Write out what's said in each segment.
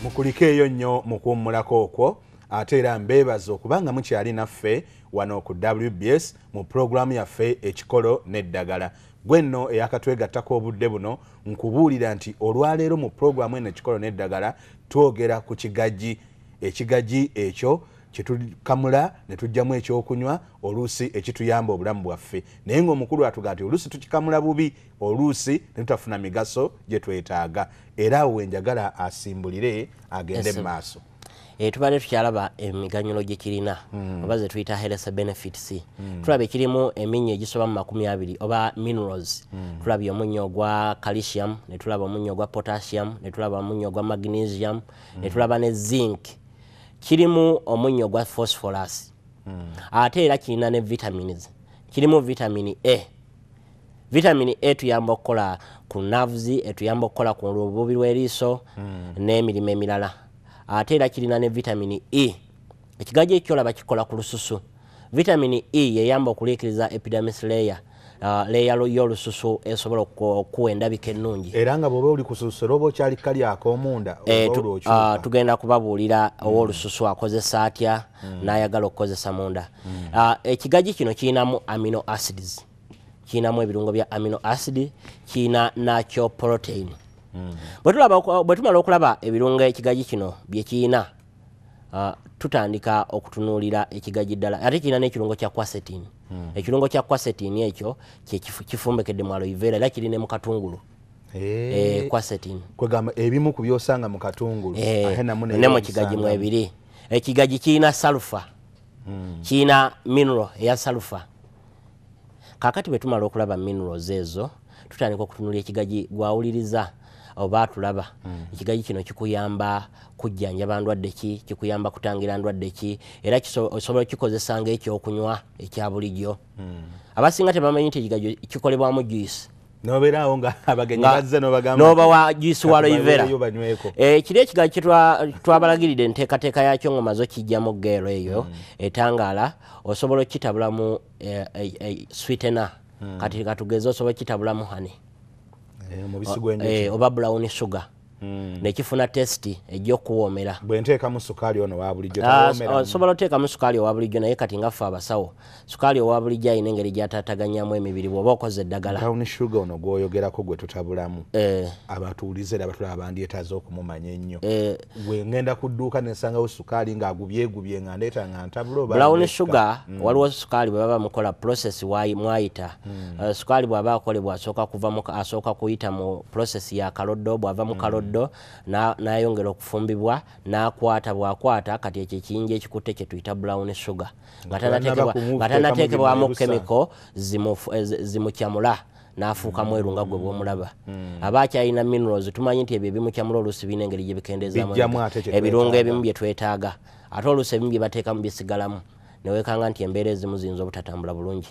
mukulikeeyo nnyo mu kuwummulako okwo ate era mbeebaza okubanga mukyali naffe wano ku WBS mu pulogulaamu yaffe ekikolo n'eddagala. Gwe nno eyakatwegattako obudde buno nkubuulira nti olwaleero mu pulogulaamu eno ekikolo n'eddagala twogera ku kigajji. Ekigajji ekyo kyetukamula ne tujjamu ekyokunywa oluusi ekituyamba obulamu bwaffe, naye ng'omukulu atugaa nti oluusi tukikamula bubi, oluusi ne tutafuna migaso gye twetaaga. Era awo wenjagala asimbulire agende mu maaso. Tubadde tukyalaba emiganyulo gye kirina oba ze tuyita health benefits. Tulaba ekirimu eminnyo egisoba mu 20 oba minerals. Tulaba omunnyo ogwa calcium, ne tulaba omunnyo ogwa potassium, ne tulaba omunnyo ogwa magnesium, ne tulaba ne zinc. Kirimu omunnyo ogwa phosphorus. Ate era kirina ne vitamins. Kirimu vitamin A. Vitamin A tuyamba okukola ku nerves, etuyamba okukola ku lububi lw'eriiso n'emirimu emirala. Ate era kirina ne vitamin E. Ekigajji ekyolaba kikola ku lususu. Vitamin E yeyamba okuliikiriza epidermis layer. Layer y'olususu esobola okuwa endabika ennungi. Era nga bw'oba oli ku lususu oba okyali kali ak'omunda tugenda kubabuulira ow'olususu akozesa atya n'ayagala okukozesa munda. Ekigajji kino kirinamu amino acids. Kirinamu ebirungo bya amino acid, kirina nakyo protein. Bwe tumala okulaba ebirungo ekigajji kino bye kirina, tutandika okutunuulira ekigajji ddala. Ate kirina n'ekirungo kya quercetin. Ekirungo kya quercetin ekyo kifumbekedde mu aloe vera era kiri ne mu katungulu. Quercetin. Kwegamba ebimu ku byosanga mu katungulu. Ne mu kigajji mu ebiri. Ekigajji kirina sulfur. Kirina mineral eya sulfur. Kakati bwe tumala okulaba minerals ezo, tutandika okutunuulira ekigajji gwawuliriza oba tulaba. Ekigajji kino kikuyamba kujjanjaba ndwadde ki, kikuyamba kutangira ndwadde ki, era osobola kikozesa ng'ekyokunywa ekya bulijjo. Abasinga tebamanyi nti ekigajji kikolebwamu juice. Nobeeraawo nga abagenyi bazze n'obagamba n'obawa juice wa aloe vera. Kiri ekigajji kye twabalagiridde enteekateeka yakyo ng'omaze okijjamu geero eyo etangaala, osobola okitabulamu sweetener. Kati katugeze osobola okitabulamu honey. Oba brown sugar. Nekifuna testi egy'okuwoomera. Bwe nteekamu sukaali ono wa bulijjo osobola oteekamu sukaali owa bulijjo, naye kati nga ffe abasawo sukaali owa bulijjo alina engeri gy'ataataganyamu emibiri bw'oba okoze eddagala. Brown sugar ono gw'oyogerako gwe tutabulamu abatuulize era abatulaba bandyetaaze okumumanya ennyo. Bwe ngenda ku dduuka ne nsangawo sukaali ng'agubyegubye nga ndeeta nga ntabula oba brown sugar waliwo sukaali bwe baba mukola process mwayita. Sukaali bw'aba akolebwa asooka kuyita mu process ya kaloddo, bw'ava mu kaloddo n'ayongera okufumbibwa n'akwata bw'akwata kati ekyo ekiyinja ekikutte kye tuyita brown sugar nga tanateekebwamu chemical zimukyamula n'afuuka mweru nga gwe bw'omulaba. Aba akyalina minerals, tumanyi nti ebyo ebimukyamula oluusi birina engeri gye bikendeezaamu ebirungo ebimu bye twetaaga, ate oluusi ebimu bye bateekamu bisigalamu ne weekanga nti embeera ezimu ziyinza obutatambula bulungi.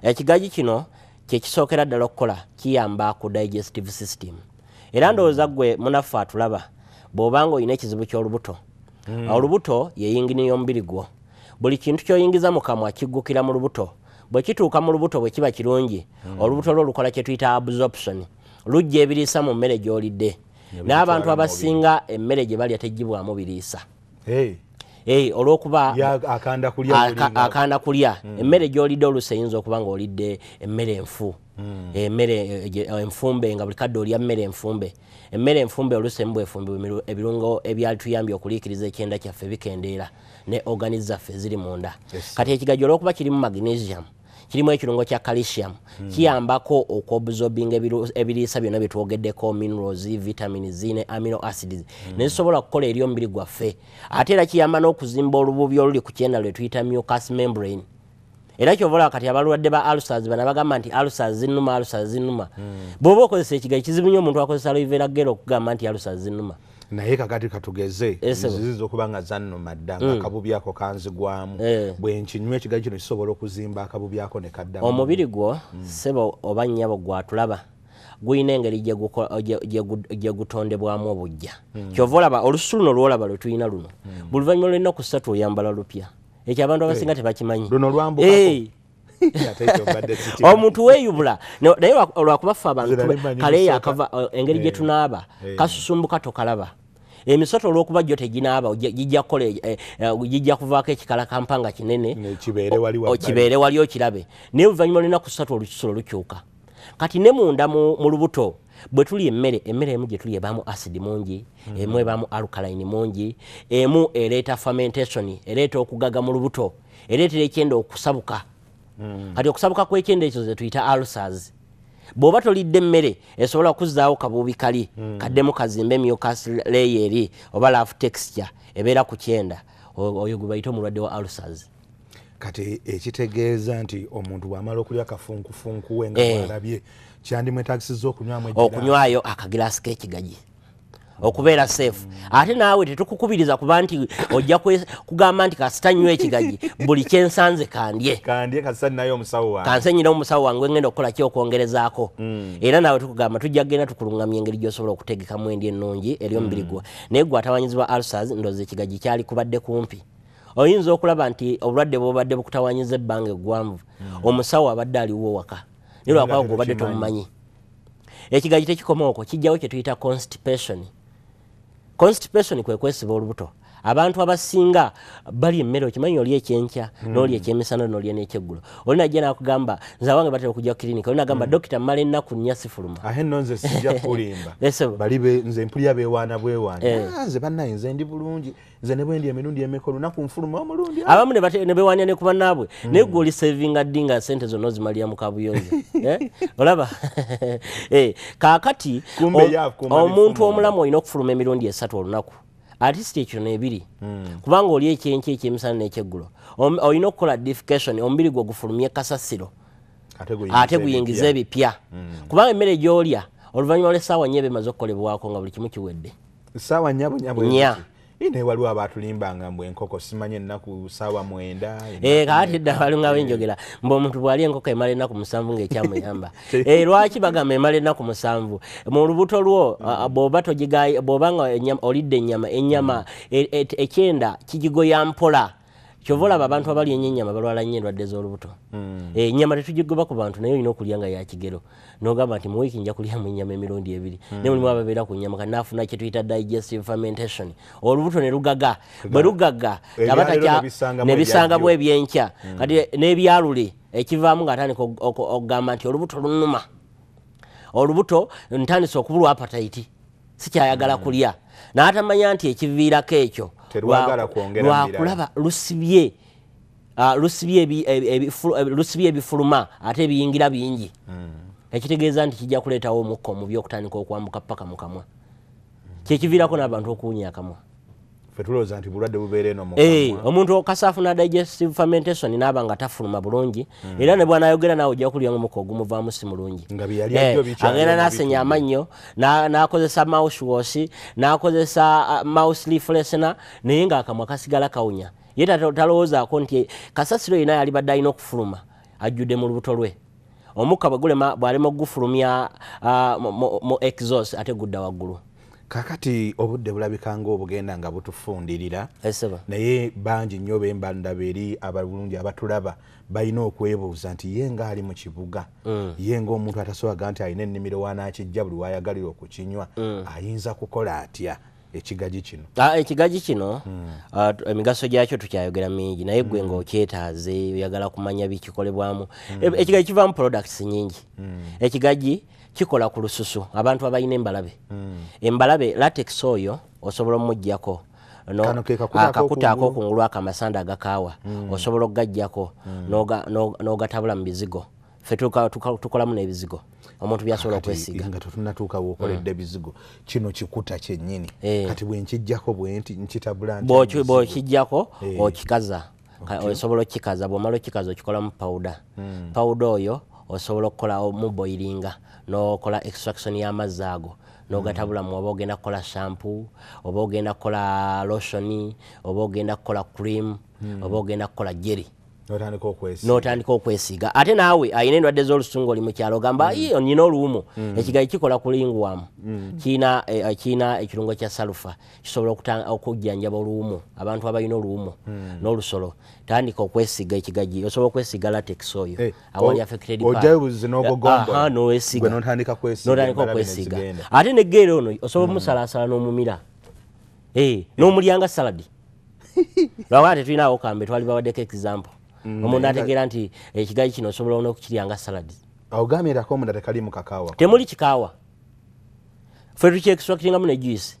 Ekigajji kino kye kisookera ddala okukola, kiyamba ku digestive system. Era ndowooza gwe munaffe atulaba bw'obanga olina ekizibu ky'olubuto. Olubuto ye yingini y'omubiri gwo. Buli kintu ky'oyingiza mu kamwa kiggukira mu lubuto. Bwe kituuka mu lubuto bwe kiba kirungi, olubuto lwo lukola kye tuyita absorption. Lujja ebiriisa mu mmere gy'olidde. N'abantu abasinga emmere gye balya tegibwamu biriisa. Olw'okuba akanda kulya emmere gy'olidde oluusi eyinza okuba ng'olidde emmere enfu. Emmere enfumbe nga buli kadde olya mmere enfumbe. Emmere enfumbe oluusi emu bw'efumbibwa ebirungo ebyali tuyambye okuliikiriza ekyenda kyaffe bikendeera ne organi zaffe ziri munda. Kati ekigajji olw'okuba kirimu magnesium, kirimu ekirungo kya calcium, kiyambako okuobsorbinga ebiriisa byonna bye twogeddeko, minerals, vitamins ne amino acids ne zisobola okukola eri omubiri gwaffe. Ate era kiyamba n'okuzimba olububi oluli ku kyenda lwe tuyita mucous membrane. Era ky'ovola kati abalwadde ba ulcers bana bagamba nti ulcers zinnuma. Bw'oba okozesa ekigajji kizibu nnyo omuntu akozesa aloe vera gel okugamba nti ulcers zinnuma. Naye kakati katugeze zizo kuba nga zannuma dda nga akabubi ako kanzigwamu. Bwe nkinywa ekigajji kino kisobola okuzimba akabubi ako ne kaddamu. Omubiri gwo ssebo oba nnyabo gwatulaba guyina engeri gye gutondebwamu obujja. Ky'ova olaba olususu luno lw'olaba lwe tulina luno buli luvannyuma lw'ennaku 3 oyambala lupya. Ekyo abantu abasinga tebakimanyi. Omuntu weeyubula naye olwakuba ffe abantu kale yakava engeri gye tunaaba kasusumbuka tokalaba. emisoto olw'okuba gyo teginaaba gijja kuvaako ekikala kampanga kinene kibeere wali okirabe naye oluvannyuma lunaku 3 olususulo lukyuka kati ne munda mu lubuto bwe tuli emmere emu gye tuli ebaamu acid mungi emu ebaamu alkaline mungi emu ereeta fermentation ereeta okugaga mu lubuto ereetera ekyenda okusabuka kati okusabuka kw'ekyenda ekyo ze tuyita ulcers bw'oba tolidde emmere esobola kuzzaawo kabuubi kali kaddemu kazimbe mucus layer eri oba rough texture ebeera ku kyenda oyo gwe bayita omulwadde wa ulcers kati ekitegeeza nti omuntu bw'amala okulya kafunkufunku we nga bw'alabye kyandimwetaagisiza okunywayo akagiraasi k'ekigagi okubeera safe ate naawe tetukukubiriza kuba nti ojja kugamba nti kasita nywa ekigagi buli kyensanze kandye kansenyira omusawo wange ngenda okukola ki okwongerezaako era naawe tukugamba tujja kgenda tukulungamya engeri gy'osobola okutegekamu endi ennungi eri omubiri gwo naye gwe atawanyizibwa ulcers ndowooza ekigagi kyali kubadde kumpi oyinza okulaba nti obulwadde bwobadde bukutawanyiza ebbanga eggwanvu omusawo abadde aliwo waka ne lwakuba gwobadde tomumanyi ekigagi tekikoma okwo kijjawo kye tuyita constipation kwe kwesiba olubuto abantu abasinga bali emmere okimanyi oli ekyenkya n'oli ekyemisana n'olya n'ekyeggulo oli najja n'akugamba nze awange batera okujja ku klinika oli n'agamba dokita mmala ennaku nnya sifuluma ahe nno nze sijja kulimba nze mpulira beewaana nze bannaye nze ndi bulungi nze ne bwendi emirundi emeka olunaku nfuluma omulundi abamu ne beewaanya ne ku bannaabwe naye gwe oli savinga ddi nga sente zonna ozimalira mu kabuyonjo olaba kaakati omuntu omulamu olina okufuluma emirundi 3 olunaku artist ekyo n'ebiri kubanga oli ekyenkya ekyemisana n'ekyeggulo olina okukola defecation omubiri gwe gufulumye kasasiro ate guyingiza ebipya kubanga emmere gy'olya oluvannyuma lw'essaawa 4 bemaze okukolebwako nga buli kimu kiwedde essaawa nnya naye waliwo abaatulimbanga mbwe enkoko simanye ennaku ssaawa 9 kaati dda walinga benjogera mbu omuntu bw'ali enkoko emala ennaku 7 ng'ekyamuyamba lwaki bagamba emala ennaku 7 mu lubuto lwo bw'obanga olidde ennyama ekyenda kigigoya mpola kyova olaba abantu abalya ennyo ennyama balwala nnyo endwadde z'olubuto ennyama tetugigoba ku bantu naye olina okulya nga ya kigero n'ogamba nti mu wiiki nja kulyamu ennyama emirundi 2 naye mulimu ababeera ku nnyama kanaafuna kye tuyita digestive fermentation olubuto ne lugaga bwe lugaga ne bisangamu ebyenkya kati n'ebyalule ekivaamu ng'atandika okugamba nti olubuto lunuma olubuto ntandise okubulwa appetite sikyayagala kulya n'atamanya nti ekiviirako ekyo lwakulaba lusibye ebifuluma ate ebiyingira bingi ekitegeeza nti kijja kuleetawo omukka omubi okutandika okwambuka paka mu kamwa kyekiviirako n'abantu okuwunya akamwa fetulowooza nti bulwadde bubeera eno mu kamwa omuntu okasaafuna digestive fermentation n'aba nga tafuluma bulungi era ne bw'anaayogera naawe ojja kulya omukka ogumuvaamu si mulungi agenda n'asenya amannyo n'akozesa mouthwash n'akozesa mouth refreshener naye ng'akamwa kasigala kawunya ye talowoozaako nti kasasiro yina yalibadde alina okufuluma ajjudde mu lubuto lwe omukka bw'alema okugufulumya mu exhaust ate gudda waggulu kakati obudde bulabika ng'obugenda nga butufundirira naye bangi nnyo bembandaba eri abalungi abatulaba balina okwebuuza nti ye nga ali mu kibuga ye ng'omuntu atasobola nti alina ennimiro wanaakijja buli wayagalira okukinywa ayinza kukola atya ekigagi kino ekigagi kino emigaso gyakyo tukyayogera mingi naye gwe ng'okyetaaze oyagala kumanya bikikolebwamu ekigagi kivaamu products nyingi ekigagi kikola ku lususu abantu abalina embalabe embalabe latex oyo osobola omuggyako akakuta ak'okungulu akamasanda agakaawa osobola okugaggyako n'ogatabula mu bizigo ffe tukolamu n'ebizigo omuntu byasobola okwesiga nga tetunatuuka bw'okoledde ebizigo kino kikuta kyennyini kati bwe nkijjako nkitabula bw'okijjako okikaza osobola okikaza bw'omala okikaza okikolamu pawuda pawuda oyo osobola okukola muboiringa n'okola extraction y'amazzi ago n'ogatabula mu oba ogenda kukola shampoo oba ogenda kukola lotion oba ogenda kukola cream oba ogenda kukola jelly n'otandika okwesiiga ate naawe ayina endwadde z'olusungu oli mu kyalo ogamba nina oluwumu ekigagi kikola ku linguwamu kiina ekirungo kya salufa kisobola okujjanjaba oluwumu abantu abalina oluwumu n'olusolo tandika okwesiiga ekigagi osobola okwesiiga latex oyo awali affected n'owesiiga n'otandika okwesiiga ate neggeera ono osobola omusalaasala n'omumira n'omulyanga saladi lwakati tulinawo kambe twali bawaddeko example omuntu ategeera nti ekigaji kino osobola n'okukiryanga saladi ogambirako omunda tekali mu kakaawa temuli kikaawa ffe tukyextractingamu ne juice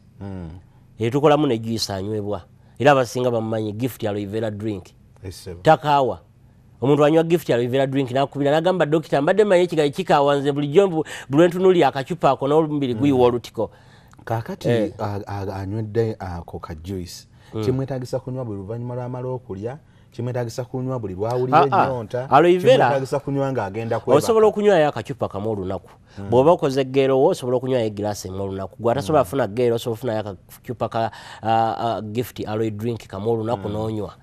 tukolamu ne juice anywebwa era abasinga bamumanyi gift aloe vera drink takaawa omuntu anywa gift aloe vera drink nakubira nagamba dokita mbadde manyi ekigaji kikaawa nze bulijjo bulwentunuli akacupa ako n'olumbiri guyiwa olutiko kakati anywedde ako ka juice kimwetagisa kunywa buli luvannyuma lwamala okulya kimwetagisa kunywa buli lwawulira ennyonta kimwetagisa kunywa ng'agenda kwebaka osobola okunywayo akacupa kamu olunaku bw'oba okoze geero osobola okunywayo egiraasi emu olunaku gwe atasobola kufuna geero osobola okufunayo akacupa ka gift aloe drink kamu olunaku n'onywa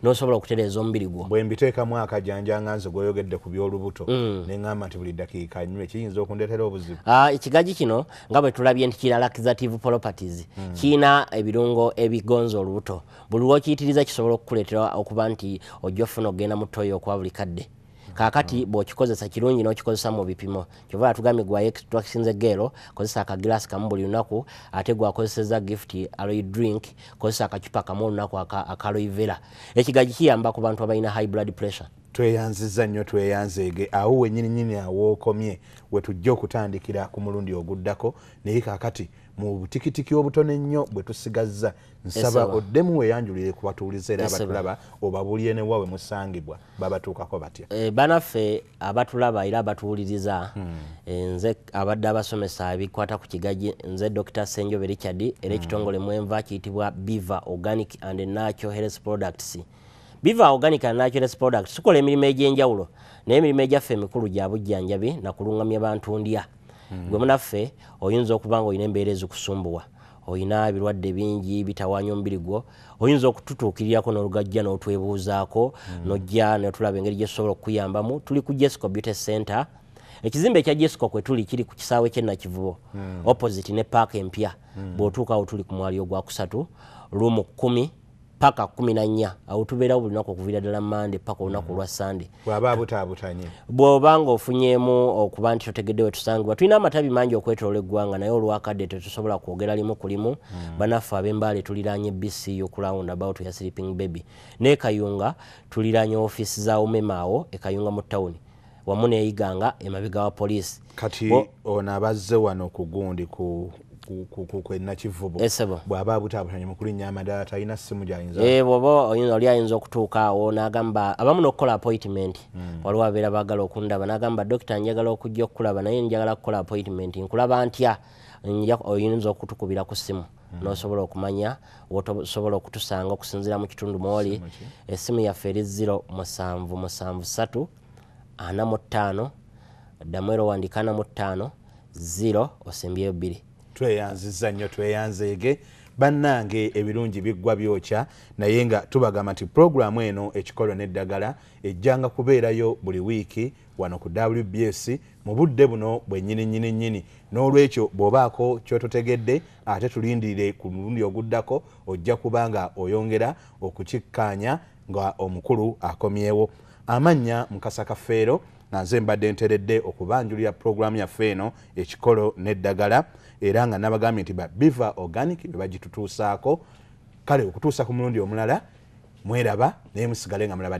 n'osobola okutereeza omubiri gwo bwe mbiteekamu akajanja nga nze gweyogedde ku by'olubuto ne ŋŋamba nti buli dakiika nywe kiyinza okundeetera obuzibu ekigaji kino nga bwe tulabye nti kira laxative properties kiina ebirungo ebigonza olubuto buli lw'okiyitiriza kisobola okukuleetera okuba nti ojja ofuna ogenda mu toyo okuba buli kadde kakati bw'okikozesa kirungi n'okikozesa mu bipimo kyova atugambye gwa extractions egeero kozesa akagiraasi kamu buli lunaku ate gwakozeseza gift aloe drink kozesa akacupa kamu olunaku aka aloe vera ekigaji kiyamba ku bantu abalina high blood pressure tweyanziza nnyo tweyanzeege awo wennyininyini awookomye we tujja okutandikira ku mulundi oguddako naye kakati mu butikitiki obutono ennyo bwe tusigazza nsaba oddemu weeyanjulire ku batuulize era abatulaba obabulye ne wawe musangibwa babatuukako batya banaffe abatulaba era abatuwuliriza nze abadde abasomesa ebikwata ku kigaji nze Dr. Ssenjobe Richard era ekitongole mwenva kiyitibwa Biva Organic and Natural Health Products. Biva Organic and Natural Health Products tukola emirimu egy'enjawulo naye emirimu egyaffe emikulu gya bujjanjabi na kulungamya bantu ndya gwe munaffe oyinza okuba nga olina embeera ezikusumbuwa olina ebirwadde bingi bitawaanya omubiri gwo oyinza okututuukirirako n'olugajja n'otwebuuzaako n'ojja netulaba engeri gyetusobola okukuyambamu tuli ku Jesco Beauty Center ekizimbe ekya Jesco kwe tuli kiri ku kisaawe ky'Ennakivubo opposite ne paaka empya bw'otuukawo tuli ku mwali ogwakusatu ruumu 10 paka 14 awo tubeerawo buli lunaku okuviira ddala Monday paka olunaku olwa Sunday bw'aba abutaabutanye bw'oba ng'ofunyeemu okuba nti totegedde we tusangibwa tulina amatabi mangi okwetoloola eggwanga naye olwakadde tetusobola kwogera limu ku limu banaffe ab'Embale tuliraanye BCU ku roundabout ya Sleeping Baby ne Kayunga tuliraanye ofiisi za Umema awo e Kayunga mu ttawuni wamu n'eyiganga emabega wa poliisi kati ono abazze wano ku gundi ku Nakivubo bw'aba abutaabutanye mu kulinnya amadala talina ssimu gy'ayinza bw'oba oli ayinza okutuuka awo n'agamba abamu n'okukola appointment waliwo abeera baagala okundaba n'agamba dokita njagala okujja okukulaba naye njagala kukola appointment nkulaba ntya oyinza okutukubira ku ssimu n'osobola okumanya wotosobola okutusanga okusinziira mu kitundu mwoli essimu yaffe eri 0773 45 ddamu ero wandika 45 0 osembyeyo 2 tweyanziza nnyo tweyanzeege bannange ebirungi biggwa byokya naye nga tubagamba nti puroguramu eno ekikolo n'eddagala ejjanga kubeerayo buli wiiki wano ku WBS mu budde buno bwennyini n'olwekyo bw'obaako kyototegedde ate tulindirire ku mulundi oguddako ojja kubanga oyongera okukikkaanya nga omukulu akomyewo amannya Mukasa Kafeero nga nze mbadde nteredde okubanjulira puroguramu yaffe eno ekikolo n'eddagala era nga nabagambye nti ba Biva Organic be bagitutuusaako kale okutuusa ku mulundi omulala mweraba naye musigale nga mulaba